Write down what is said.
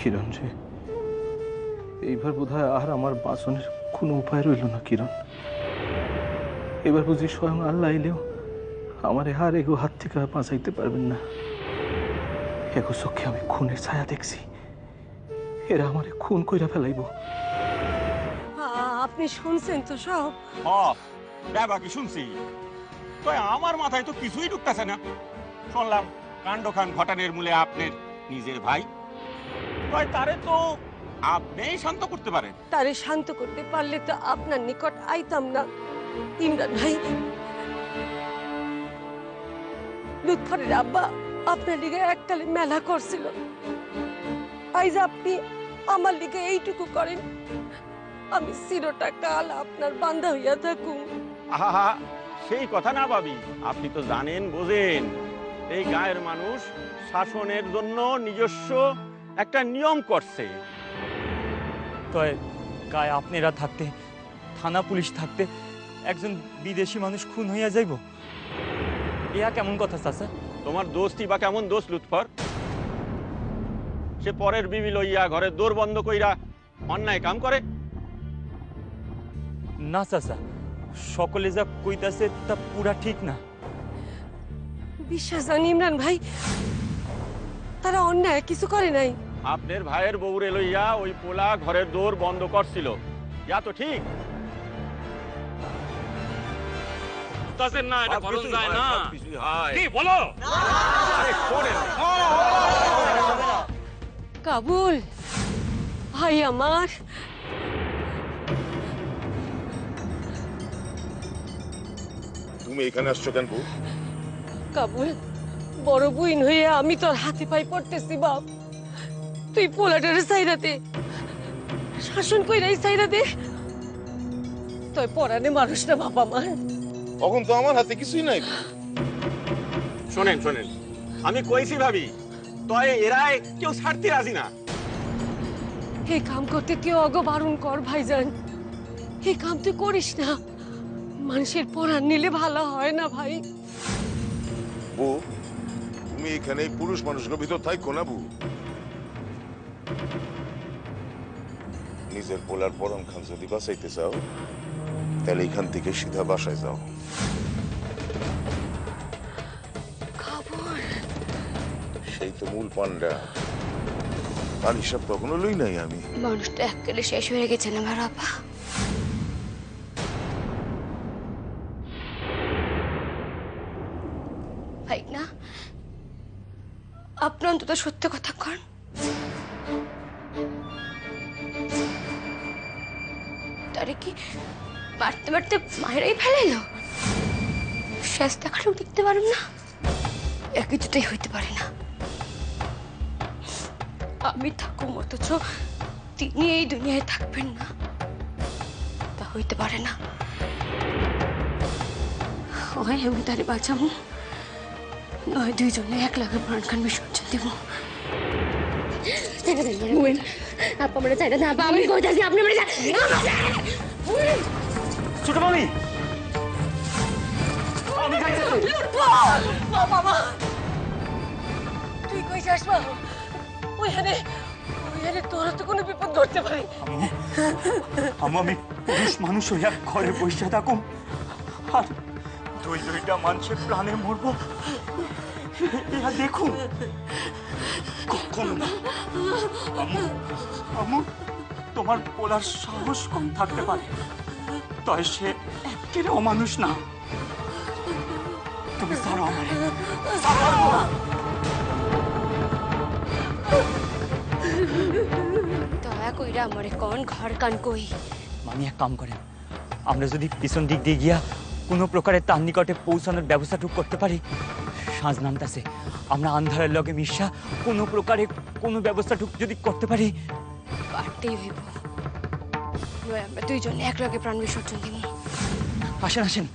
কিরণ রে, এইবার বোধহয় আর আমার বাঁচনের কোনো উপায় রইল না কিরণ। এবার বুঝি স্বয়ং আল্লাহ এলেও আমার হার এগো হাত থেকে বাঁচাইতে পারবেন না। এগো চোখে আমি খুনের ছায়া দেখছি, এরা আমারে খুন কইরা ফেলাইব। আপনি শুনছেন তো সব? বাকি শুনছি, তো আমার মাথায় তো কিছুই ঢুকতেছে না। শুনলাম কাণ্ডখান ঘটানের মূলে আপনার নিজের ভাই, তারে তো আপনিই শান্ত করতে পারেন। তারে শান্ত করতে পারলে তো আপনার নিকট আইতাম না ইমরান ভাই। লুৎফরের আব্বা আপনার লিগে এককালে মেলা করছিল, আইজ আপনি আমার লিগে এইটুকু করেন, আমি চিরটা কাল আপনার বান্দা হইয়া থাকুম। আহা, সেই কথা না ভাবি, আপনি তো জানেন বোঝেন এই গায়ের মানুষ শাসনের জন্য নিজস্ব একটা নিয়ম করছে। তো গায়ে আপনারা থাকতে, থানা পুলিশ থাকতে একজন বিদেশি মানুষ খুন হইয়া যাইব, ইয়া কেমন কথা চাচা? তোমার দোস্তি বা কেমন দোষ লুৎফর? সে পরের বিবি লইয়া ঘরের দোর বন্ধ কইরা অন্যায় কাম করে? না চাচা, সকলে যা কইতাছে তা পুরা ঠিক না। বিশ্বাস জানি ইমরান ভাই, তারা অন্যায় কিছু করে নাই। আপনার ভাইয়ের বউরে লইয়া ওই পোলা ঘরের দোর বন্ধ করছিল, ইয়া তো ঠিক। না এটা করণ যায় না, কি বলো? আরে শোনেন, কাবুল ভাই আমার, তুমি এখানে আসছো কেন বউ? কাবুল বড় বুইন হয়ে আমি তোর হাতে পাই পড়তেছি বাপ, তুই পোলাটারে সাইরাতে শাসন কইরাই সাইরাতে, তুই পরানে মানুষ না বাপ আমার। এখন তো আমার হাতে কিছুই নাই। শোনেন শোনেন, আমি কইছি ভাবি, তয় এরাই কেউ ছাড়তে রাজি না। এই কাম করতে কেউ অগ বারণ কর ভাইজান, এই কাম তুই করিস না, মানুষের পরাণ নিলে ভালো হয় না ভাই। বউ, তুমি এখানে পুরুষ মানুষের ভিতর থাকো না বউ। নিজের পোলার পরম খান যদি বাঁচাইতে চাও তাহলে এখান থেকে সিধা বাসায় যাও। সেই তো মূল পান্ডা, আর হিসাব কখনো লই নাই আমি। মানুষটা একেবারে শেষ হয়ে গেছে না আমার আপা। ভাই না, আপনি অন্তত সত্য কথা কন। তারে কি মারতে মারতে মায়েরাই ফেলাইলো? শেষ দেখাটাও দেখতে পারেন না? একই দুটাই হইতে পারে না। আমি থাকুম অথচ তিনি এই দুনিয়ায় থাকবেন না, তা হইতে পারে না। হয় আমি তারে বাঁচাবো, নয় দুইজনে এক লাগে প্রাণখান বিসর্জন দেব। আপা আমরা চাই না, আপা আমি কইতাছি আপনি আমরা ছোট মামি, তুই কই যাস মা? ওইখানে তোর তো কোনো বিপদ ধরতে পারে। আমি পুরুষ মানুষ হইয়া ঘরে বসে থাকুম আর দুইটা মানুষের প্রাণে মরবো, ইহা দেখুন কখনো না। আমু, তোমার বলার সাহস কম থাকতে পারে, তবে সে একেবারে অমানুষ না। তুমি ছাড়ো আমারে, দয়া কইরা আমারে কোন ঘর কান কই। মামি এক কাম করেন, আমরা যদি পিছন দিক দিয়ে গিয়া কোনো প্রকারে তার নিকটে পৌঁছানোর ব্যবস্থাটুকু করতে পারি। সাঁঝ নামতাছে, আমরা আন্ধারের লগে মিশা কোনো প্রকারে কোনো ব্যবস্থাটুকু যদি করতে পারি। পারতেই হইব, আমরা দুইজনে এক লগে প্রাণ বিসর্জন দিব। আসেন আসেন।